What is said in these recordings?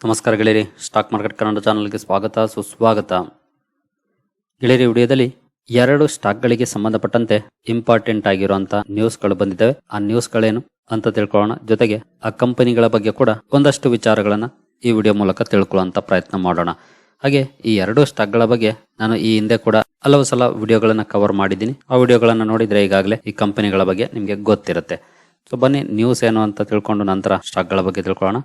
ನಮಸ್ಕಾರ ಗೆಳೆಯರಿ, stock market Kannada ಚಾನಲ್ಗೆ ಸ್ವಾಗತ ಸುಸ್ವಾಗತ. ಗೆಳೆಯರಿ, ವಿಡಿಯೋದಲ್ಲಿ ಎರಡು ಸ್ಟಾಕ್ಗಳಿಗೆ ಸಂಬಂಧಪಟ್ಟಂತೆ ಇಂಪಾರ್ಟೆಂಟ್ ಆಗಿರುವಂತ ನ್ಯೂಸ್ಗಳು ಬಂದಿದ್ದಾವೆ. ಆ ನ್ಯೂಸ್ಗಳೇನು ಅಂತ ತಿಳ್ಕೊಳ್ಳೋಣ. ಜೊತೆಗೆ ಆ ಕಂಪನಿಗಳ ಬಗ್ಗೆ ಕೂಡ ಒಂದಷ್ಟು ವಿಚಾರಗಳನ್ನ ಈ ವಿಡಿಯೋ ಮೂಲಕ ತಿಳ್ಕೊಳ್ಳುವಂತ ಪ್ರಯತ್ನ ಮಾಡೋಣ. ಹಾಗೆ ಈ ಎರಡು ಸ್ಟಾಕ್ಗಳ ಬಗ್ಗೆ ನಾನು ಈ ಹಿಂದೆ ಕೂಡ ಹಲವು ಸಲ ವಿಡಿಯೋಗಳನ್ನ ಕವರ್ ಮಾಡಿದ್ದೀನಿ. ಆ ವಿಡಿಯೋಗಳನ್ನ ನೋಡಿದ್ರೆ ಈಗಾಗಲೇ ಈ ಕಂಪನಿಗಳ ಬಗ್ಗೆ ನಿಮಗೆ ಗೊತ್ತಿರುತ್ತೆ. ಸೊ ಬನ್ನಿ, ನ್ಯೂಸ್ ಏನು ಅಂತ ತಿಳ್ಕೊಂಡು ನಂತರ ಸ್ಟಾಕ್ಗಳ ಬಗ್ಗೆ ತಿಳ್ಕೊಳ್ಳೋಣ.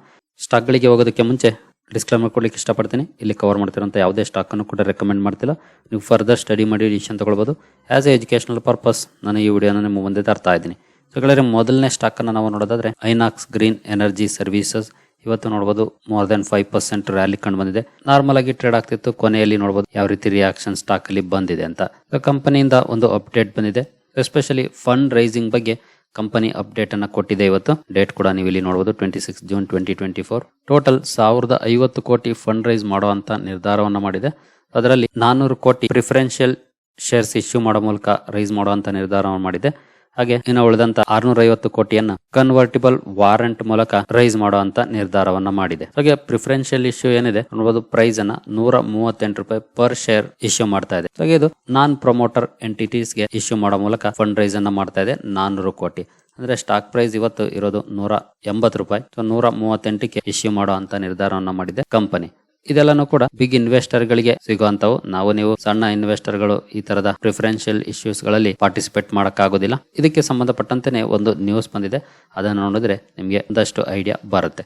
ಸ್ಟಾಕ್ಗಳಿಗೆ ಹೋಗೋದಕ್ಕೆ ಮುಂಚೆ ಡಿಸ್ಕ್ಲೇಮರ್ ಕೊಡ್ಲಿಕ್ಕೆ ಇಷ್ಟಪಡ್ತೀನಿ. ಇಲ್ಲಿ ಕವರ್ ಮಾಡ್ತಿರೋಂಥ ಯಾವುದೇ ಸ್ಟಾಕನ್ನು ಕೂಡ ರೆಕಮೆಂಡ್ ಮಾಡ್ತಿಲ್ಲ. ನೀವು ಫರ್ದರ್ ಸ್ಟಡಿ ಮಾಡಿ ಡಿಸಿಷನ್ ತಗೊಳ್ಬೋದು. ಆಸ್ ಎ ಎಜುಕೇಷನಲ್ ಪರ್ಪಸ್ ನಾನು ಈ ವಿಡಿಯೋನ ನಿಮ್ಮ ಮುಂದೆ ತರ್ತಾ ಇದ್ದೀನಿ. ಸೊ ಗೆಳೆಯರೆ, ಮೊದಲನೇ ಸ್ಟಾಕನ್ನು ನಾವು ನೋಡೋದಾದ್ರೆ ಐನಾಕ್ಸ್ ಗ್ರೀನ್ ಎನರ್ಜಿ ಸರ್ವಿಸಸ್. ಇವತ್ತು ನೋಡಬಹುದು ಮೋರ್ ದೆನ್ 5% ರ್ಯಾಲಿ ಕಂಡು ಬಂದಿದೆ. ನಾರ್ಮಲ್ ಆಗಿ ಟ್ರೇಡ್ ಆಗ್ತಿತ್ತು. ಕೊನೆಯಲ್ಲಿ ನೋಡಬಹುದು ಯಾವ ರೀತಿ ರಿಯಾಕ್ಷನ್ ಸ್ಟಾಕ್ ಅಲ್ಲಿ ಬಂದಿದೆ ಅಂತ. ಕಂಪನಿಯಿಂದ ಒಂದು ಅಪ್ಡೇಟ್ ಬಂದಿದೆ. ಎಸ್ಪೆಷಲಿ ಫಂಡ್ ರೈಸಿಂಗ್ ಬಗ್ಗೆ ಕಂಪನಿ ಅಪ್ಡೇಟ್ ಅನ್ನ ಕೊಟ್ಟಿದೆ. ಇವತ್ತು ಡೇಟ್ ಕೂಡ ನೀವು ಇಲ್ಲಿ ನೋಡಬಹುದು, 26 ಜೂನ್ 2024. ಟೋಟಲ್ 1050 ಕೋಟಿ ಫಂಡ್ ರೈಸ್ ಮಾಡುವಂತ ನಿರ್ಧಾರವನ್ನ ಮಾಡಿದೆ. ಅದರಲ್ಲಿ 400 ಕೋಟಿ ಪ್ರಿಫರೆನ್ಷಿಯಲ್ ಶೇರ್ಸ್ ಇಶ್ಯೂ ಮಾಡೋ ಮೂಲಕ ರೈಸ್ ಮಾಡುವಂತ ನಿರ್ಧಾರವನ್ನು ಮಾಡಿದೆ. ಹಾಗೆ ಇನ್ನು ಉಳಿದಂತ 650 ಕೋಟಿಯನ್ನ ಕನ್ವರ್ಟಿಬಲ್ ವಾರಂಟ್ ಮೂಲಕ ರೈಸ್ ಮಾಡುವಂತ ನಿರ್ಧಾರವನ್ನ ಮಾಡಿದೆ. ಹಾಗೆ ಪ್ರಿಫರೆನ್ಷಿಯಲ್ ಇಶ್ಯೂ ಏನಿದೆ ನೋಡಬಹುದು, ಪ್ರೈಸ್ ಅನ್ನ ₹138 ಪರ್ ಶೇರ್ ಇಶ್ಯೂ ಮಾಡ್ತಾ ಇದೆ. ಹಾಗೆ ಇದು ನಾನ್ ಪ್ರಮೋಟರ್ ಎಂಟಿಟೀಸ್ ಗೆ ಇಶ್ಯೂ ಮಾಡೋ ಮೂಲಕ ಫಂಡ್ ರೈಸ್ ಅನ್ನ ಮಾಡ್ತಾ ಇದೆ. 400 ಕೋಟಿ ಅಂದ್ರೆ ಸ್ಟಾಕ್ ಪ್ರೈಸ್ ಇವತ್ತು ಇರೋದು ₹180. ₹138ಕ್ಕೆ ಇಶ್ಯೂ ಮಾಡುವಂತ ನಿರ್ಧಾರವನ್ನ ಮಾಡಿದೆ ಕಂಪನಿ. ಇದೆಲ್ಲಾನು ಕೂಡ ಬಿಗ್ ಇನ್ವೆಸ್ಟರ್ ಗಳಿಗೆ ಸಿಗುವಂತವು. ನೀವು ಸಣ್ಣ ಇನ್ವೆಸ್ಟರ್ ಗಳು ಈ ತರದ ಪ್ರಿಫರೆನ್ಷಿಯಲ್ ಇಶ್ಯೂಸ್ ಗಳಲ್ಲಿ ಪಾರ್ಟಿಸಿಪೇಟ್ ಮಾಡಕ್ಕಾಗೋದಿಲ್ಲ. ಇದಕ್ಕೆ ಸಂಬಂಧಪಟ್ಟಂತೆ ಒಂದು ನ್ಯೂಸ್ ಬಂದಿದೆ. ಅದನ್ನು ನೋಡಿದ್ರೆ ನಿಮ್ಗೆ ಒಂದಷ್ಟು ಐಡಿಯಾ ಬರುತ್ತೆ.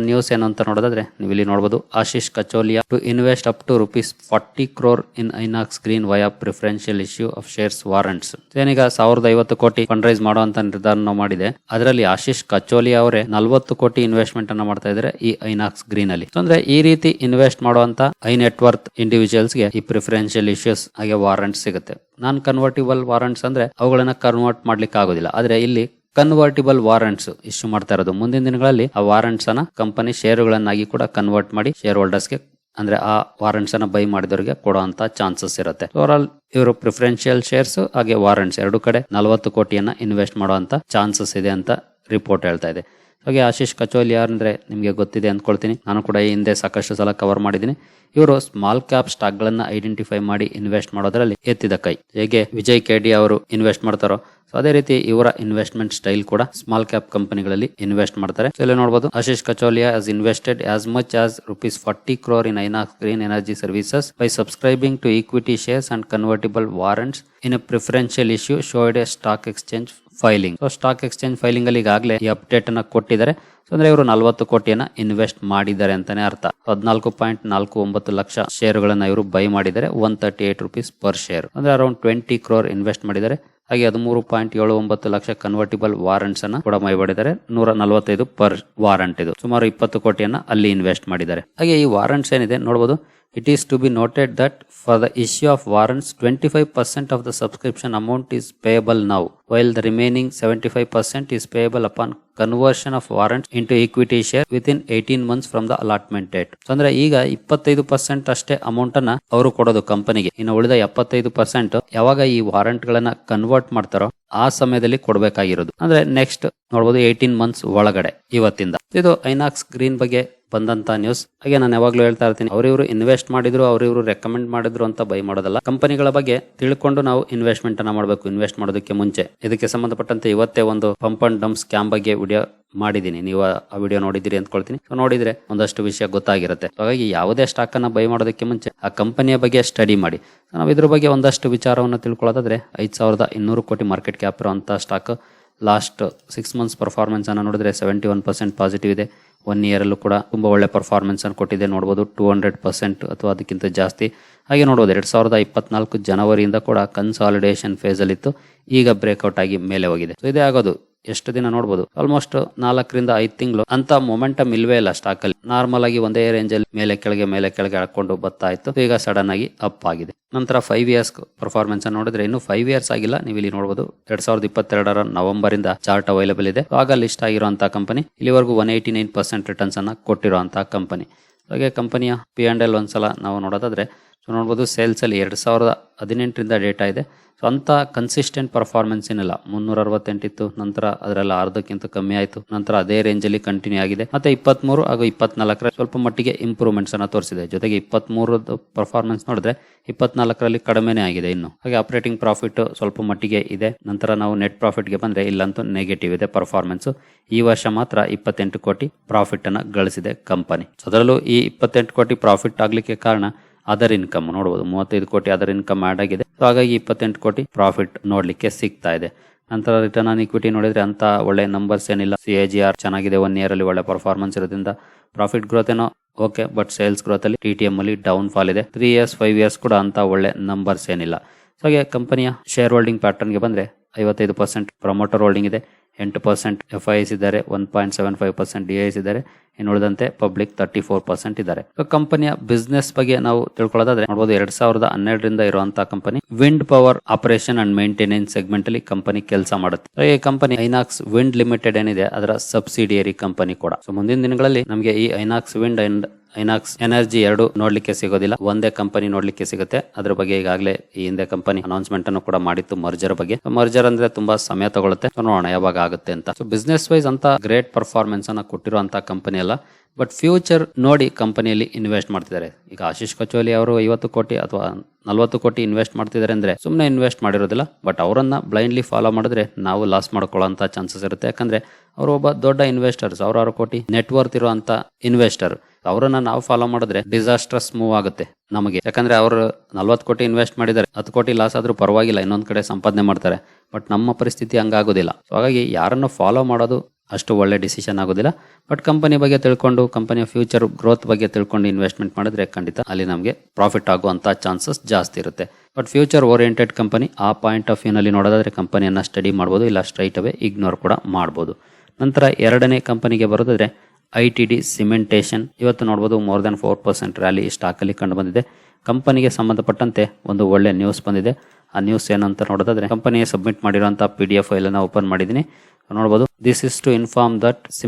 ನ್ಯೂಸ್ ಏನು ಅಂತ ನೋಡೋದಾದ್ರೆ ನೀವು ಇಲ್ಲಿ ನೋಡಬಹುದು, Ashish Kacholia to invest up to ₹40 crore in Inox Green via preferential issue of shares warrants. ಏನೀಗ 1050 ಕೋಟಿ ಫಂಡ್ ರೈಸ್ ಮಾಡುವಂತ ನಿರ್ಧಾರ ಮಾಡಿದೆ. ಅದರಲ್ಲಿ ಆಶೀಶ್ ಕಚೋಲಿಯಾ ಅವರೇ 40 ಕೋಟಿ ಇನ್ವೆಸ್ಟ್ಮೆಂಟ್ ಅನ್ನ ಮಾಡ್ತಾ ಇದ್ದಾರೆ ಈ ಐನಾಕ್ಸ್ ಗ್ರೀನ್ ಅಲ್ಲಿ. ಅಂದ್ರೆ ಈ ರೀತಿ ಇನ್ವೆಸ್ಟ್ ಮಾಡುವಂತ ಹೈ ನೆಟ್ವರ್ತ್ ಇಂಡಿವಿಜುವಲ್ಸ್ ಗೆ ಈ ಪ್ರಿಫರೆನ್ಷಿಯಲ್ ಇಶ್ಯೂಸ್ ಹಾಗೆ ವಾರಂಟ್ಸ್ ಸಿಗುತ್ತೆ. ನಾನ್ ಕನ್ವರ್ಟಿಬಲ್ ವಾರಂಟ್ಸ್ ಅಂದ್ರೆ ಅವುಗಳನ್ನ ಕನ್ವರ್ಟ್ ಮಾಡ್ಲಿಕ್ಕೆ ಆಗೋದಿಲ್ಲ. ಆದ್ರೆ ಇಲ್ಲಿ ಕನ್ವರ್ಟಿಬಲ್ ವಾರಂಟ್ಸ್ ಇಶ್ಯೂ ಮಾಡ್ತಾ ಇರೋದು. ಮುಂದಿನ ದಿನಗಳಲ್ಲಿ ಆ ವಾರಂಟ್ಸ್ ಅನ್ನ ಕಂಪನಿ ಷೇರುಗಳನ್ನಾಗಿ ಕೂಡ ಕನ್ವರ್ಟ್ ಮಾಡಿ ಶೇರ್ ಹೋಲ್ಡರ್ಸ್ ಗೆ, ಅಂದ್ರೆ ಆ ವಾರಂಟ್ಸ್ ಅನ್ನ ಬೈ ಮಾಡಿದವರಿಗೆ ಕೊಡುವಂತ ಚಾನ್ಸಸ್ ಇರುತ್ತೆ. ಓವರಾಲ್ ಇವರು ಪ್ರಿಫರೆನ್ಷಿಯಲ್ ಶೇರ್ಸ್ ಹಾಗೆ ವಾರಂಟ್ಸ್ ಎರಡು ಕಡೆ 40 ಕೋಟಿಯನ್ನ ಇನ್ವೆಸ್ಟ್ ಮಾಡುವಂತ ಚಾನ್ಸಸ್ ಇದೆ ಅಂತ ರಿಪೋರ್ಟ್ ಹೇಳ್ತಾ ಇದೆ. ಹಾಗೆ ಆಶೀಶ್ ಕಚೋಲಿಯಾ ಅಂದ್ರೆ ನಿಮಗೆ ಗೊತ್ತಿದೆ ಅಂದ್ಕೊಳ್ತೀನಿ. ನಾನು ಕೂಡ ಈ ಹಿಂದೆ ಸಾಕಷ್ಟು ಸಲ ಕವರ್ ಮಾಡಿದ್ದೀನಿ. ಇವರು ಸ್ಮಾಲ್ ಕ್ಯಾಪ್ ಸ್ಟಾಕ್ ಗಳನ್ನ ಐಡೆಂಟಿಫೈ ಮಾಡಿ ಇನ್ವೆಸ್ಟ್ ಮಾಡೋದ್ರಲ್ಲಿ ಎತ್ತಿದ ಕೈ. ಹೇಗೆ ವಿಜಯ್ ಕೆಡಿ ಅವರು ಇನ್ವೆಸ್ಟ್ ಮಾಡ್ತಾರೋ ಅದೇ ರೀತಿ ಇವರ ಇನ್ವೆಸ್ಟ್ಮೆಂಟ್ ಸ್ಟೈಲ್ ಕೂಡ ಸ್ಮಾಲ್ ಕ್ಯಾಪ್ ಕಂಪನಿಗಳಲ್ಲಿ ಇನ್ವೆಸ್ಟ್ ಮಾಡ್ತಾರೆ. ಇಲ್ಲಿ ನೋಡಬಹುದು, Ashish Kacholia has invested as much as ₹40 crore in Inox Green Energy Services by subscribing to equity shares and convertible warrants in a preferential issue showed a stock exchange filing. Stock exchange filing ಅಲ್ಲಿ ಈಗಾಗಲೇ ಈ update ಅನ್ನ ಕೊಟ್ಟಿದ್ದಾರೆ. ಅಂದ್ರೆ ಇವರು 40 ಕೋಟಿಯನ್ನ ಇನ್ವೆಸ್ಟ್ ಮಾಡಿದ್ದಾರೆ ಅಂತಾನೆ ಅರ್ಥ. 14.49 ಲಕ್ಷ ಶೇರುಗಳನ್ನ ಇವರು ಬೈ ಮಾಡಿದ್ದಾರೆ. ₹138 ಪರ್ ಶೇರ್ ಅಂದ್ರೆ ಅರೌಂಡ್ 20 crore ಇನ್ವೆಸ್ಟ್ ಮಾಡಿದ್ದಾರೆ. ಹಾಗೆ 13.79 ಲಕ್ಷ ಕನ್ವರ್ಟಿಬಲ್ ವಾರಂಟ್ಸ್ ಅನ್ನ ಕೂಡ ಬೈ ಮಾಡಿದ್ದಾರೆ. 145 ಪರ್ ವಾರಂಟ್. ಇದು ಸುಮಾರು 20 ಕೋಟಿಯನ್ನ ಅಲ್ಲಿ ಇನ್ವೆಸ್ಟ್ ಮಾಡಿದ್ದಾರೆ. ಹಾಗೆ ಈ ವಾರಂಟ್ಸ್ ಏನಿದೆ ನೋಡಬಹುದು, it is to be noted that for the issue of warrants 25% of the subscription amount is payable now, while the remaining 75% is payable upon conversion of warrants into equity share within 18 months from the allotment date. ಅಂದ್ರೆ ಈಗ 25% ಅಷ್ಟೇ amount ಅನ್ನ ಅವರು ಕೊಡೋದು ಕಂಪನಿಗೆ. ಇನ್ನು ಉಳಿದ 75% ಯಾವಾಗ ಈ ವಾರಂಟ್ ಗಳನ್ನ ಕನ್ವರ್ಟ್ ಮಾಡ್ತಾರೋ ಆ ಸಮಯದಲ್ಲಿ ಕೊಡಬೇಕಾಗಿರೋದು. ಅಂದ್ರೆ ನೆಕ್ಸ್ಟ್ ನೋಡಬಹುದು 18 ಮಂತ್ಸ್ ಒಳಗಡೆ ಇವತ್ತಿಂದ. ಇದು ಐನಾಕ್ಸ್ ಗ್ರೀನ್ ಬಗ್ಗೆ ಬಂದಂತ ನ್ಯೂಸ್. ಹಾಗೆ ನಾನು ಯಾವಾಗ್ಲೂ ಹೇಳ್ತಾ ಇರ್ತೀನಿ, ಅವರಿವರು ಇನ್ವೆಸ್ಟ್ ಮಾಡಿದ್ರು, ಅವರಿವರು ರೆಕಮೆಂಡ್ ಮಾಡಿದ್ರು ಅಂತ ಬೈ ಮಾಡೋದಲ್ಲ. ಕಂಪನಿಗಳ ಬಗ್ಗೆ ತಿಳ್ಕೊಂಡು ನಾವು ಇನ್ವೆಸ್ಟ್ಮೆಂಟ್ ಅನ್ನ ಮಾಡಬೇಕು ಇನ್ವೆಸ್ಟ್ ಮಾಡೋದಕ್ಕೆ ಮುಂಚೆ. ಇದಕ್ಕೆ ಸಂಬಂಧಪಟ್ಟಂತೆ ಇವತ್ತೇ ಒಂದು ಪಂಪ್ ಅಂಡ್ ಡಂಪ್ ಸ್ಕ್ಯಾಮ್ ಬಗ್ಗೆ ವಿಡಿಯೋ ಮಾಡಿದ್ದೀನಿ. ನೀವು ಆ ವಿಡಿಯೋ ನೋಡಿದಿರಿ ಅಂದ್ಕೊಳ್ತೀನಿ. ನೋಡಿದ್ರೆ ಒಂದಷ್ಟು ವಿಷಯ ಗೊತ್ತಾಗಿರುತ್ತೆ. ಹಾಗಾಗಿ ಯಾವುದೇ ಸ್ಟಾಕ್ ಅನ್ನ ಬೈ ಮಾಡೋದಕ್ಕೆ ಮುಂಚೆ ಆ ಕಂಪನಿಯ ಬಗ್ಗೆ ಸ್ಟಡಿ ಮಾಡಿ. ನಾವು ಇದ್ರ ಬಗ್ಗೆ ಒಂದಷ್ಟು ವಿಚಾರವನ್ನು ತಿಳ್ಕೊಳ್ಳೋದಾದ್ರೆ 5200 ಕೋಟಿ ಮಾರ್ಕೆಟ್ ಕ್ಯಾಪ್ ಇರುವಂತಹ ಸ್ಟಾಕ್ ಲಾಸ್ಟ್ 6 ಮಂತ್ಸ್ ಪರ್ಫಾರ್ಮೆನ್ಸ್ ಅನ್ನು ನೋಡಿದ್ರೆ 71% ಪಾಸಿಟಿವ್ ಇದೆ. 1 ಇಯರ್ ಅಲ್ಲೂ ಕೂಡ ತುಂಬಾ ಒಳ್ಳೆ ಪರ್ಫಾರ್ಮೆನ್ಸ್ ಅನ್ನು ಕೊಟ್ಟಿದೆ. ನೋಡಬಹುದು 200% ಅಥವಾ ಅದಕ್ಕಿಂತ ಜಾಸ್ತಿ. ಹಾಗೆ ನೋಡಬಹುದು 2024 ಜನವರಿಯಿಂದ ಕೂಡ ಕನ್ಸಾಲಿಡೇಷನ್ ಫೇಸ್ ಅಲ್ಲಿ ಇತ್ತು. ಈಗ ಬ್ರೇಕ್ಔಟ್ ಆಗಿ ಮೇಲೆ ಹೋಗಿದೆ. ಇದೇ ಆಗೋದು ಎಷ್ಟು ದಿನ ನೋಡಬಹುದು, ಆಲ್ಮೋಸ್ಟ್ 4 ರಿಂದ 5 ತಿಂಗಳು ಅಂತ ಮೊಮೆಂಟಮ್ ಇಲ್ವೇ ಇಲ್ಲ ಸ್ಟಾಕ್ ಅಲ್ಲಿ. ನಾರ್ಮಲ್ ಆಗಿ ಒಂದೇ ರೇಂಜ್ ಅಲ್ಲಿ ಮೇಲೆ ಕೆಳಗೆ ಹಾಕೊಂಡು ಬರ್ತಾ ಇತ್ತು. ಈಗ ಸಡನ್ ಆಗಿ ಅಪ್ ಆಗಿದೆ. ನಂತರ 5 ಇಯರ್ಸ್ ಪರ್ಫಾರ್ಮೆನ್ಸ್ ನೋಡಿದ್ರೆ ಇನ್ನು 5 ಇಯರ್ಸ್ ಆಗಿಲ್ಲ. ನೀವು ಇಲ್ಲಿ ನೋಡಬಹುದು 2022 ನವೆಂಬರ್ ಇಂದ ಚಾರ್ಟ್ ಅವೈಲೇಬಲ್ ಇದೆ. ಆಗ ಲಿಸ್ಟ್ ಆಗಿರುವಂತಹ ಕಂಪನಿ ಇಲ್ಲಿವರೆಗೂ 189% ರಿಟರ್ನ್ಸ್ ಅನ್ನ ಕೊಟ್ಟಿರುವಂತಹ ಕಂಪನಿ. ಹಾಗೆ ಕಂಪನಿಯ P&L ಒಂದ್ಸಲ ನಾವು ನೋಡೋದಾದ್ರೆ ಸೊ ನೋಡ್ಬೋದು ಸೇಲ್ಸ್ ಅಲ್ಲಿ 2018ರಿಂದ ಡೇಟಾ ಇದೆ. ಸೊ ಅಂತ ಕನ್ಸಿಸ್ಟೆಂಟ್ ಪರ್ಫಾರ್ಮೆನ್ಸ್ ಏನಿಲ್ಲ. 368 ಇತ್ತು, ನಂತರ ಅದರೆಲ್ಲ ಅರ್ಧಕ್ಕಿಂತ ಕಮ್ಮಿ ಆಯಿತು, ನಂತರ ಅದೇ ರೇಂಜ್ ಅಲ್ಲಿ ಕಂಟಿನ್ಯೂ ಆಗಿದೆ. ಮತ್ತೆ 23 ಹಾಗೂ 24ರ ಸ್ವಲ್ಪ ಮಟ್ಟಿಗೆ ಇಂಪ್ರೂವ್ಮೆಂಟ್ಸ್ ಅನ್ನ ತೋರಿಸಿದೆ. ಜೊತೆಗೆ 23 ಪರ್ಫಾರ್ಮೆನ್ಸ್ ನೋಡಿದ್ರೆ 24ರಲ್ಲಿ ಕಡಿಮೆನೇ ಆಗಿದೆ ಇನ್ನು. ಹಾಗೆ ಆಪರೇಟಿಂಗ್ ಪ್ರಾಫಿಟ್ ಸ್ವಲ್ಪ ಮಟ್ಟಿಗೆ ಇದೆ. ನಂತರ ನಾವು ನೆಟ್ ಪ್ರಾಫಿಟ್ಗೆ ಬಂದ್ರೆ ಇಲ್ಲಂತೂ ನೆಗೆಟಿವ್ ಇದೆ ಪರ್ಫಾರ್ಮೆನ್ಸ್. ಈ ವರ್ಷ ಮಾತ್ರ 28 ಕೋಟಿ ಪ್ರಾಫಿಟ್ ಅನ್ನ ಗಳಿಸಿದೆ ಕಂಪನಿ. ಅದರಲ್ಲೂ ಈ 28 ಕೋಟಿ ಪ್ರಾಫಿಟ್ ಆಗ್ಲಿಕ್ಕೆ ಕಾರಣ ಅದರ್ ಇನ್ಕಮ್ ನೋಡಬಹುದು. 35 ಕೋಟಿ ಅದರ್ ಇನ್ಕಮ್ ಆಡ್ ಆಗಿದೆ. ಹಾಗಾಗಿ 28 ಕೋಟಿ ಪ್ರಾಫಿಟ್ ನೋಡ್ಲಿಕ್ಕೆ ಸಿಗ್ತಾ ಇದೆ. ನಂತರ ರಿಟರ್ನ್ ಆನ್ ಇಕ್ವಿಟಿ ನೋಡಿದ್ರೆ ಅಂತ ಒಳ್ಳೆ ನಂಬರ್ಸ್ ಏನಿಲ್ಲ. CAGR ಚೆನ್ನಾಗಿದೆ, 1 ಇಯರ್ ಅಲ್ಲಿ ಒಳ್ಳೆ ಪರ್ಫಾರ್ಮೆನ್ಸ್ ಇರೋದ್ರಿಂದ. ಪ್ರಾಫಿಟ್ ಗ್ರೋತ್ ಏನೋ ಓಕೆ, ಬಟ್ ಸೇಲ್ಸ್ ಗ್ರೋತ್ ಅಲ್ಲಿ TTM ಅಲ್ಲಿ ಡೌನ್ ಫಾಲ್ ಇದೆ. 3 ಇಯರ್ಸ್ 5 ಇಯರ್ಸ್ ಕೂಡ ಅಂತ ಒಳ್ಳೆ ನಂಬರ್ಸ್ ಏನಿಲ್ಲ. ಹಾಗೆ ಕಂಪನಿಯ ಶೇರ್ ಹೋಲ್ಡಿಂಗ್ ಪ್ಯಾಟರ್ನ್ ಗೆ ಬಂದ್ರೆ 55% ಪ್ರಮೋಟರ್ ಹೋಲ್ಡಿಂಗ್ ಇದೆ, 8% FIs ಇದ್ದಾರೆ, 1.75% DIs ಇದ್ದಾರೆ. ಇನ್ನು ಉಳಿದಂತೆ ಪಬ್ಲಿಕ್ 34% ಇದ್ದಾರೆ. ಕಂಪನಿಯ ಬಿಸ್ನೆಸ್ ಬಗ್ಗೆ ನಾವು ತಿಳ್ಕೊಳ್ಳೋದಾದ್ರೆ ನೋಡಬಹುದು 2012ರಿಂದ ಇರುವಂತಹ company wind power operation and maintenance segment ಅಲ್ಲಿ ಕಂಪನಿ ಕೆಲಸ ಮಾಡುತ್ತೆ. ಈ ಕಂಪನಿ ಐನಾಕ್ಸ್ ವಿಂಡ್ ಲಿಮಿಟೆಡ್ ಏನಿದೆ ಅದರ ಸಬ್ಸಿಡಿಯರಿ ಕಂಪನಿ ಕೂಡ. ಸೊ ಮುಂದಿನ ದಿನಗಳಲ್ಲಿ ನಮಗೆ ಈ INOX wind and INOX energy ಎರಡು ನೋಡ್ಲಿಕ್ಕೆ ಸಿಗೋದಿಲ್ಲ, ಒಂದೇ ಕಂಪನಿ ನೋಡ್ಲಿಕ್ಕೆ ಸಿಗುತ್ತೆ. ಅದ್ರ ಬಗ್ಗೆ ಈಗಾಗಲೇ ಈ ಹಿಂದೆ ಕಂಪನಿ ಅನೌನ್ಸ್ಮೆಂಟ್ ಅನ್ನು ಕೂಡ ಮಾಡಿತ್ತು ಮರ್ಜರ್ ಬಗ್ಗೆ. ಮರ್ಜರ್ ಅಂದ್ರೆ ತುಂಬಾ ಸಮಯ ತಗೊಳುತ್ತೆ, ನೋಡೋಣ ಯಾವಾಗ ಆಗುತ್ತೆ ಅಂತ. ಸೊ ಬಿಸ್ನೆಸ್ ವೈಸ್ ಅಂತ ಗ್ರೇಟ್ ಪರ್ಫಾರ್ಮೆನ್ಸ್ ಅನ್ನ ಕೊಟ್ಟಿರುವಂತಹ ಕಂಪನಿ ಅಲ್ಲ, ಬಟ್ ಫ್ಯೂಚರ್ ನೋಡಿ ಕಂಪನಿಯಲ್ಲಿ ಇನ್ವೆಸ್ಟ್ ಮಾಡ್ತಿದ್ದಾರೆ. ಈಗ ಆಶೀಶ್ ಕಚೋಲಿ ಅವರು 50 ಕೋಟಿ ಅಥವಾ 40 ಕೋಟಿ ಇನ್ವೆಸ್ಟ್ ಮಾಡ್ತಿದ್ದಾರೆ ಅಂದ್ರೆ ಸುಮ್ಮನೆ ಇನ್ವೆಸ್ಟ್ ಮಾಡಿರೋದಿಲ್ಲ, ಬಟ್ ಅವರನ್ನ ಬ್ಲೈಂಡ್ಲಿ ಫಾಲೋ ಮಾಡಿದ್ರೆ ನಾವು ಲಾಸ್ ಮಾಡ್ಕೊಳ್ಳೋ ಚಾನ್ಸಸ್ ಇರುತ್ತೆ. ಯಾಕಂದ್ರೆ ಅವರು ಒಬ್ಬ ದೊಡ್ಡ ಇನ್ವೆಸ್ಟರ್, 1000 ಕೋಟಿ ನೆಟ್ವರ್ತ್ ಇರುವಂತ ಇನ್ವೆಸ್ಟರ್. ಅವರನ್ನ ನಾವು ಫಾಲೋ ಮಾಡಿದ್ರೆ ಡಿಸಾಸ್ಟ್ರಸ್ ಮೂವ್ ಆಗುತ್ತೆ ನಮಗೆ. ಯಾಕಂದ್ರೆ ಅವರು 40 ಕೋಟಿ ಇನ್ವೆಸ್ಟ್ ಮಾಡಿದ್ದಾರೆ, 10 ಕೋಟಿ ಲಾಸ್ ಆದ್ರೂ ಪರವಾಗಿಲ್ಲ, ಇನ್ನೊಂದ್ ಕಡೆ ಸಂಪಾದನೆ ಮಾಡ್ತಾರೆ. ಬಟ್ ನಮ್ಮ ಪರಿಸ್ಥಿತಿ ಹಂಗಾಗೋದಿಲ್ಲ. ಹಾಗಾಗಿ ಯಾರನ್ನು ಫಾಲೋ ಮಾಡೋದು ಅಷ್ಟು ಒಳ್ಳೆ ಡಿಸಿಷನ್ ಆಗೋದಿಲ್ಲ. ಬಟ್ ಕಂಪನಿ ಬಗ್ಗೆ ತಿಳ್ಕೊಂಡು, ಕಂಪನಿಯ ಫ್ಯೂಚರ್ ಗ್ರೋತ್ ಬಗ್ಗೆ ತಿಳ್ಕೊಂಡು ಇನ್ವೆಸ್ಟ್ಮೆಂಟ್ ಮಾಡಿದ್ರೆ ಖಂಡಿತ ಅಲ್ಲಿ ನಮಗೆ ಪ್ರಾಫಿಟ್ ಆಗುವಂತ ಚಾನ್ಸಸ್ ಜಾಸ್ತಿ ಇರುತ್ತೆ. ಬಟ್ ಫ್ಯೂಚರ್ ಓರಿಯೆಂಟೆಡ್ ಕಂಪನಿ ಆ ಪಾಯಿಂಟ್ ಆಫ್ ವ್ಯೂ ನಲ್ಲಿ ನೋಡೋದಾದ್ರೆ ಕಂಪನಿಯನ್ನ ಸ್ಟಡಿ ಮಾಡಬಹುದು, ಇಲ್ಲ ಸ್ಟ್ರೈಟ್ ಅವೇ ಇಗ್ನೋರ್ ಕೂಡ ಮಾಡಬಹುದು. ನಂತರ ಎರಡನೇ ಕಂಪನಿಗೆ ಬರೋದಾದ್ರೆ ITD ಸಿಮೆಂಟೇಷನ್. ಇವತ್ತು ನೋಡಬಹುದು ಮೋರ್ ದನ್ 4% ರ್ಯಾಲಿ ಸ್ಟಾಕ್ ಅಲ್ಲಿ ಕಂಡು ಬಂದಿದೆ. ಕಂಪನಿಗೆ ಸಂಬಂಧಪಟ್ಟಂತೆ ಒಂದು ಒಳ್ಳೆ ನ್ಯೂಸ್ ಬಂದಿದೆ. ಆ ನ್ಯೂಸ್ ಏನಂತ ನೋಡೋದಾದ್ರೆ ಕಂಪನಿಗೆ ಸಬ್ಮಿಟ್ ಮಾಡಿರುವಂತಹ PDF ಫೈಲ್ ಅನ್ನ ಓಪನ್ ಮಾಡಿದ್ದೀನಿ. ನೋಡಬಹುದು, this is to inform that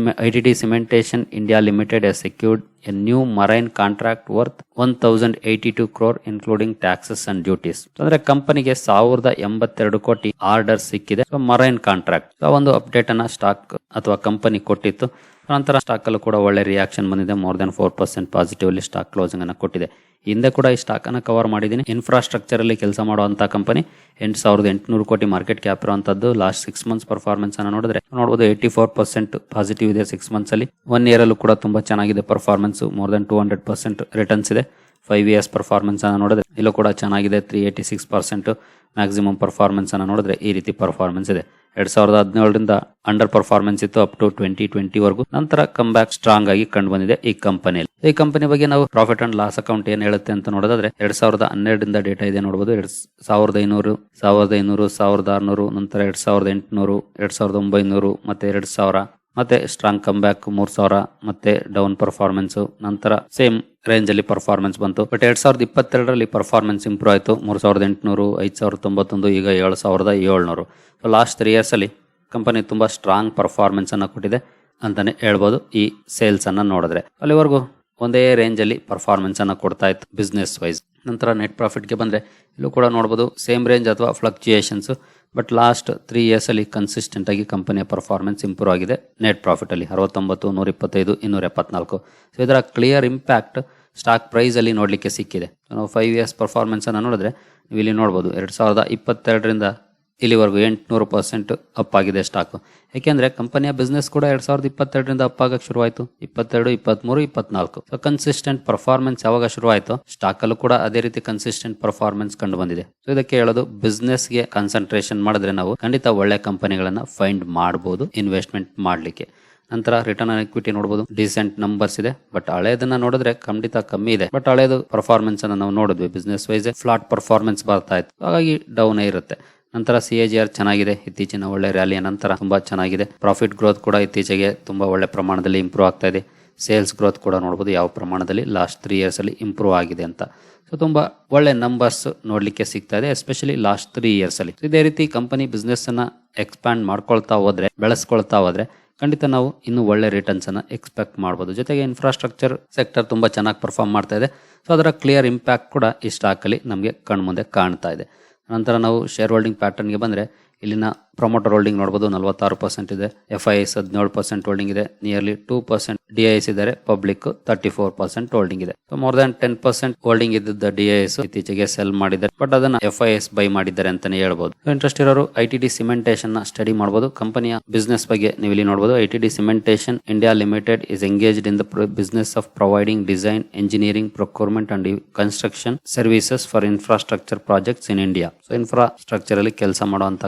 ITD Cementation India limited has secured a new marine contract worth 1082 crore including taxes and duties. ಅಂದ್ರೆ ಕಂಪನಿಗೆ 1082 ಕೋಟಿ ಆರ್ಡರ್ ಸಿಕ್ಕಿದೆ ಮರೈನ್ ಕಾಂಟ್ರಾಕ್ಟ್. ಒಂದು ಅಪ್ಡೇಟ್ ಅನ್ನ ಸ್ಟಾಕ್ ಅಥವಾ ಕಂಪನಿ ಕೊಟ್ಟಿತ್ತು. ನಂತರ ಸ್ಟಾಕ್ ಅಲ್ಲೂ ಕೂಡ ಒಳ್ಳೆ ರಿಯಾಕ್ಷನ್ ಬಂದಿದೆ, more than 4% positively stock closing ಅನ್ನ ಕೊಟ್ಟಿದೆ. ಹಿಂದೆ ಕೂಡ ಈ ಸ್ಟಾಕ್ ಅನ್ನ ಕವರ್ ಮಾಡಿದ್ದೀನಿ. ಇನ್ಫ್ರಾಸ್ಟ್ರಕ್ಚರ್ ಅಲ್ಲಿ ಕೆಲಸ ಮಾಡುವಂತಹ ಕಂಪನಿ, 8800 ಕೋಟಿ ಮಾರ್ಕೆಟ್ ಕ್ಯಾಪ್ ಇರುವಂತದ್ದು. ಲಾಸ್ಟ್ 6 ಮಂತ್ಸ್ ಪರ್ಫಾರ್ಮೆನ್ಸ್ ಅನ್ನ ನೋಡಿದ್ರೆ ನೋಡಬಹುದು 84% ಪಾಸಿಟಿವ್ ಇದೆ 6 ಮಂತ್ಸ್ ಅಲ್ಲಿ. 1 ಇಯರ್ ಅಲ್ಲೂ ಕೂಡ ತುಂಬಾ ಚೆನ್ನಾಗಿದೆ ಪರ್ಫಾರ್ಮೆನ್ಸ್, ಮೋರ್ ದನ್ 200% ರಿಟರ್ನ್ಸ್ ಇದೆ. 5 ಇಯರ್ಸ್ ಪರ್ಫಾರ್ಮೆನ್ಸ್ ಅನ್ನ ನೋಡಿದ್ರೆ ಇಲ್ಲೂ ಕೂಡ ಚೆನ್ನಾಗಿದೆ, 386%. ಮ್ಯಾಕ್ಸಿಮಮ್ ಪರ್ಫಾರ್ಮೆನ್ಸ್ ಅನ್ನ ನೋಡಿದ್ರೆ ಈ ರೀತಿ ಪರ್ಫಾರ್ಮೆನ್ಸ್ ಇದೆ. 2017ರಿಂದ ಅಂಡರ್ ಪರ್ಫಾರ್ಮೆನ್ಸ್ ಇತ್ತು ಅಪ್ ಟು 2020 ವರೆಗೂ. ನಂತರ ಕಮ್ ಬ್ಯಾಕ್ ಸ್ಟ್ರಾಂಗ್ ಆಗಿ ಕಂಡು ಬಂದಿದೆ ಈ ಕಂಪನಿಯಲ್ಲಿ. ಈ ಕಂಪನಿ ಬಗ್ಗೆ ನಾವು ಪ್ರಾಫಿಟ್ ಅಂಡ್ ಲಾಸ್ ಅಕೌಂಟ್ ಏನ್ ಹೇಳುತ್ತೆ ಅಂತ ನೋಡೋದಾದ್ರೆ 2012ರಿಂದ ಡೇಟಾ ಇದೆ ನೋಡಬಹುದು. 1500, 1500, 1600, ನಂತರ 2800, 2900, ಮತ್ತೆ 2000, ಮತ್ತೆ ಸ್ಟ್ರಾಂಗ್ ಕಮ್ ಬ್ಯಾಕ್ 3000, ಮತ್ತೆ ಡೌನ್ ಪರ್ಫಾರ್ಮೆನ್ಸ್. ನಂತರ ಸೇಮ್ ರೇಂಜ್ ಅಲ್ಲಿ ಪರ್ಫಾರ್ಮೆನ್ಸ್ ಬಂತು. ಬಟ್ 2022ರಲ್ಲಿ ಪರ್ಫಾರ್ಮೆನ್ಸ್ ಇಂಪ್ರೂವ್ ಆಯಿತು. 3800, 5091, ಈಗ 7700. ಲಾಸ್ಟ್ 3 ಇಯರ್ಸ್ ಅಲ್ಲಿ ಕಂಪನಿ ತುಂಬಾ ಸ್ಟ್ರಾಂಗ್ ಪರ್ಫಾರ್ಮೆನ್ಸ್ ಅನ್ನ ಕೊಟ್ಟಿದೆ ಅಂತಾನೆ ಹೇಳ್ಬೋದು. ಈ ಸೇಲ್ಸ್ ಅನ್ನ ನೋಡಿದ್ರೆ ಅಲ್ಲಿವರೆಗೂ ಒಂದೇ ರೇಂಜ್ ಅಲ್ಲಿ ಪರ್ಫಾರ್ಮೆನ್ಸ್ ಅನ್ನ ಕೊಡ್ತಾ ಇತ್ತು ಬಿಸ್ನೆಸ್ ವೈಸ್. ನಂತರ ನೆಟ್ ಪ್ರಾಫಿಟ್ ಗೆ ಬಂದ್ರೆ ಇಲ್ಲೂ ಕೂಡ ನೋಡಬಹುದು ಸೇಮ್ ರೇಂಜ್ ಅಥವಾ ಫ್ಲಕ್ಚುಯೇಷನ್ಸ್. ಬಟ್ ಲಾಸ್ಟ್ 3 ಇಯರ್ಸ್ ಅಲ್ಲಿ ಕನ್ಸಿಸ್ಟೆಂಟ್ ಆಗಿ ಕಂಪನಿಯ ಪರ್ಫಾರ್ಮೆನ್ಸ್ ಇಂಪ್ರೂವ್ ಆಗಿದೆ. ನೆಟ್ ಪ್ರಾಫಿಟ್ ಅಲ್ಲಿ 69, 125, 274. ಸೊ ಇದರ ಕ್ಲಿಯರ್ ಇಂಪ್ಯಾಕ್ಟ್ ಸ್ಟಾಕ್ ಪ್ರೈಸ್ ಅಲ್ಲಿ ನೋಡ್ಲಿಕ್ಕೆ ಸಿಕ್ಕಿದೆ. ನಾವು 5 ಇಯರ್ಸ್ ಪರ್ಫಾರ್ಮೆನ್ಸ್ ಅನ್ನ ನೋಡಿದ್ರೆ ನೀವು ಇಲ್ಲಿ ನೋಡಬಹುದು 2022ರಿಂದ ಇಲ್ಲಿವರೆಗೂ 800% ಅಪ್ ಆಗಿದೆ ಸ್ಟಾಕ್. ಯಾಕೆಂದ್ರೆ ಕಂಪನಿಯ ಬಿಸ್ನೆಸ್ ಕೂಡ 2022ರಿಂದ ಅಪ್ ಆಗಕ್ಕೆ ಶುರುವಾಯಿತು. 22, 23, 24. ಸೊ ಕನ್ಸಿಸ್ಟೆಂಟ್ ಪರ್ಫಾರ್ಮೆನ್ಸ್ ಯಾವಾಗ ಶುರುವಾಯಿತು ಸ್ಟಾಕ್ ಅಲ್ಲೂ ಕೂಡ ಅದೇ ರೀತಿ ಕನ್ಸಿಸ್ಟೆಂಟ್ ಪರ್ಫಾರ್ಮೆನ್ಸ್ ಕಂಡು ಬಂದಿದೆ. ಸೊ ಇದಕ್ಕೆ ಹೇಳೋದು ಬಿಸ್ನೆಸ್ ಗೆ ಕಾನ್ಸಂಟ್ರೇಷನ್ ಮಾಡಿದ್ರೆ ನಾವು ಖಂಡಿತ ಒಳ್ಳೆ ಕಂಪನಿಗಳನ್ನ ಫೈಂಡ್ ಮಾಡಬಹುದು ಇನ್ವೆಸ್ಟ್ಮೆಂಟ್ ಮಾಡ್ಲಿಕ್ಕೆ. ನಂತರ ರಿಟರ್ನ್ ಆನ್ ಇಕ್ವಿಟಿ ನೋಡಬಹುದು, ಡಿಸೆಂಟ್ ನಂಬರ್ಸ್ ಇದೆ. ಬಟ್ ಹಳೇದನ್ನ ನೋಡಿದ್ರೆ ಖಂಡಿತ ಕಮ್ಮಿ ಇದೆ. ಬಟ್ ಹಳೇದು ಪರ್ಫಾರ್ಮೆನ್ಸ್ ಅನ್ನ ನಾವು ನೋಡಿದ್ವಿ, ಬಿಸ್ನೆಸ್ ವೈಸ್ ಫ್ಲಾಟ್ ಪರ್ಫಾರ್ಮೆನ್ಸ್ ಬರ್ತಾ ಇತ್ತು, ಹಾಗಾಗಿ ಡೌನ್ ಇರುತ್ತೆ. ನಂತರ CAGR ಚೆನ್ನಾಗಿದೆ, ಇತ್ತೀಚಿನ ಒಳ್ಳೆ ರ್ಯಾಲಿಯ ನಂತರ ತುಂಬಾ ಚೆನ್ನಾಗಿದೆ. ಪ್ರಾಫಿಟ್ ಗ್ರೋತ್ ಕೂಡ ಇತ್ತೀಚೆಗೆ ತುಂಬಾ ಒಳ್ಳೆ ಪ್ರಮಾಣದಲ್ಲಿ ಇಂಪ್ರೂವ್ ಆಗ್ತಾ ಇದೆ. ಸೇಲ್ಸ್ ಗ್ರೋತ್ ಕೂಡ ನೋಡಬಹುದು ಯಾವ ಪ್ರಮಾಣದಲ್ಲಿ ಲಾಸ್ಟ್ 3 ಇಯರ್ಸ್ ಅಲ್ಲಿ ಇಂಪ್ರೂವ್ ಆಗಿದೆ ಅಂತ. ಸೊ ತುಂಬಾ ಒಳ್ಳೆ ನಂಬರ್ಸ್ ನೋಡ್ಲಿಕ್ಕೆ ಸಿಗ್ತಾ ಇದೆ, ಎಸ್ಪೆಷಲಿ ಲಾಸ್ಟ್ 3 ಇಯರ್ಸ್ ಅಲ್ಲಿ. ಇದೇ ರೀತಿ ಕಂಪನಿ ಬಿಸ್ನೆಸ್ ಅನ್ನ ಎಕ್ಸ್ಪ್ಯಾಂಡ್ ಮಾಡ್ಕೊಳ್ತಾ ಹೋದ್ರೆ, ಬೆಳೆಸ್ಕೊಳ್ತಾ ಹೋದ್ರೆ ಖಂಡಿತ ನಾವು ಇನ್ನೂ ಒಳ್ಳೆ ರಿಟರ್ನ್ಸ್ ಅನ್ನ ಎಕ್ಸ್ಪೆಕ್ಟ್ ಮಾಡ್ಬೋದು. ಜೊತೆಗೆ ಇನ್ಫ್ರಾಸ್ಟ್ರಕ್ಚರ್ ಸೆಕ್ಟರ್ ತುಂಬಾ ಚೆನ್ನಾಗಿ ಪರ್ಫಾರ್ಮ್ ಮಾಡ್ತಾ ಇದೆ. ಸೊ ಅದರ ಕ್ಲಿಯರ್ ಇಂಪ್ಯಾಕ್ಟ್ ಕೂಡ ಈ ಸ್ಟಾಕ್ ಅಲ್ಲಿ ನಮಗೆ ಕಣ್ಮುಂದೆ ಕಾಣ್ತಾ ಇದೆ. ನಂತರ ನಾವು ಶೇರ್ ಹೋಲ್ಡಿಂಗ್ ಪ್ಯಾಟರ್ನ್ಗೆ ಬಂದರೆ ಇಲ್ಲಿನ ಪ್ರೊಮೋಟರ್ ಹೋಲ್ಡಿಂಗ್ ನೋಡಬಹುದು 46% ಇದೆ. FIS 17% ಹೋಲ್ಡಿಂಗ್ ಇದೆ. ನಿಯರ್ಲಿ 2% DIS ಇದ್ದಾರೆ. ಪಬ್ಲಿಕ್ 34% ಹೋಲ್ಡಿಂಗ್ ಇದೆ. ಸೊ ಮೋರ್ ದನ್ 10% ಹೋಲ್ಡಿಂಗ್ ಇದ್ದ DIS ಇತ್ತೀಚೆಗೆ ಸೆಲ್ ಮಾಡಿದ್ದಾರೆ, ಬಟ್ ಅದನ್ನ FIS ಬೈ ಮಾಡಿದ್ದಾರೆ ಅಂತಾನೆ ಹೇಳ್ಬೋದು. ಇಂಟ್ರೆಸ್ಟ್ ಇರೋರು ITD ಸಿಮೆಂಟೇಷನ್ ನ ಸ್ಟಡಿ ಮಾಡಬಹುದು. ಕಂಪನಿಯ ಬಿಸ್ನೆಸ್ ಬಗ್ಗೆ ನೀವು ಇಲ್ಲಿ ನೋಡಬಹುದು. ITD Cementation India limited is engaged in the business of providing design, engineering, procurement and construction services for infrastructure projects in India. So infrastructure ಅಲ್ಲಿ ಕೆಲಸ ಮಾಡುವಂತ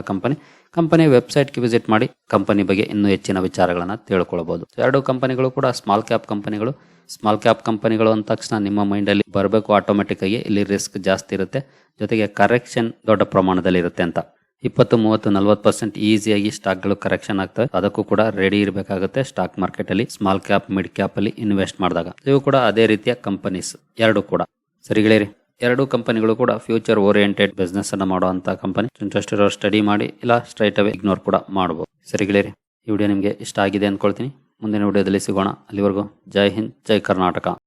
ಕಂಪನಿ ವೆಬ್ಸೈಟ್ಗೆ ವಿಸಿಟ್ ಮಾಡಿ ಕಂಪನಿ ಬಗ್ಗೆ ಇನ್ನೂ ಹೆಚ್ಚಿನ ವಿಚಾರಗಳನ್ನ ತಿಳ್ಕೊಳ್ಬಹುದು. ಎರಡು ಕಂಪನಿಗಳು ಕೂಡ ಸ್ಮಾಲ್ ಕ್ಯಾಪ್ ಕಂಪನಿಗಳು. ಸ್ಮಾಲ್ ಕ್ಯಾಪ್ ಕಂಪನಿಗಳು ಅಂದ ತಕ್ಷಣ ನಿಮ್ಮ ಮೈಂಡ್ ಅಲ್ಲಿ ಬರಬೇಕು ಆಟೋಮೆಟಿಕ್ ಆಗಿ, ಇಲ್ಲಿ ರಿಸ್ಕ್ ಜಾಸ್ತಿ ಇರುತ್ತೆ, ಜೊತೆಗೆ ಕರೆಕ್ಷನ್ ದೊಡ್ಡ ಪ್ರಮಾಣದಲ್ಲಿ ಇರುತ್ತೆ ಅಂತ. 20, 30, 40% ಈಸಿಯಾಗಿ ಸ್ಟಾಕ್ಗಳು ಕರೆಕ್ಷನ್ ಆಗ್ತವೆ. ಅದಕ್ಕೂ ಕೂಡ ರೆಡಿ ಇರಬೇಕಾಗುತ್ತೆ ಸ್ಟಾಕ್ ಮಾರ್ಕೆಟ್ ಅಲ್ಲಿ. ಸ್ಮಾಲ್ ಕ್ಯಾಪ್, ಮಿಡ್ ಕ್ಯಾಪ್ ಅಲ್ಲಿ ಇನ್ವೆಸ್ಟ್ ಮಾಡಿದಾಗ ಇವು ಕೂಡ ಅದೇ ರೀತಿಯ ಕಂಪನೀಸ್ ಎರಡು ಕೂಡ. ಸರಿ ಗೆಳೆಯರಿ, ಎರಡು ಕಂಪನಿಗಳು ಕೂಡ ಫ್ಯೂಚರ್ ಓರಿಯೆಂಟೆಡ್ ಬಿಸ್ನೆಸ್ ಅನ್ನ ಮಾಡುವಂತ ಕಂಪನಿ. ಇಂಟ್ರೆಸ್ಟ್ ಇರೋ ಸ್ಟಡಿ ಮಾಡಿ, ಇಲ್ಲ ಸ್ಟ್ರೈಟ್ ಅವೇ ಇಗ್ನೋರ್ ಕೂಡ ಮಾಡಬಹುದು. ಸರಿ ಗೆಳೆಯರಿ, ಈ ವಿಡಿಯೋ ನಿಮಗೆ ಇಷ್ಟ ಆಗಿದೆ ಅನ್ಕೊಳ್ತೀನಿ. ಮುಂದಿನ ವಿಡಿಯೋದಲ್ಲಿ ಸಿಗೋಣ. ಅಲ್ಲಿವರೆಗೂ ಜೈ ಹಿಂದ್, ಜೈ ಕರ್ನಾಟಕ.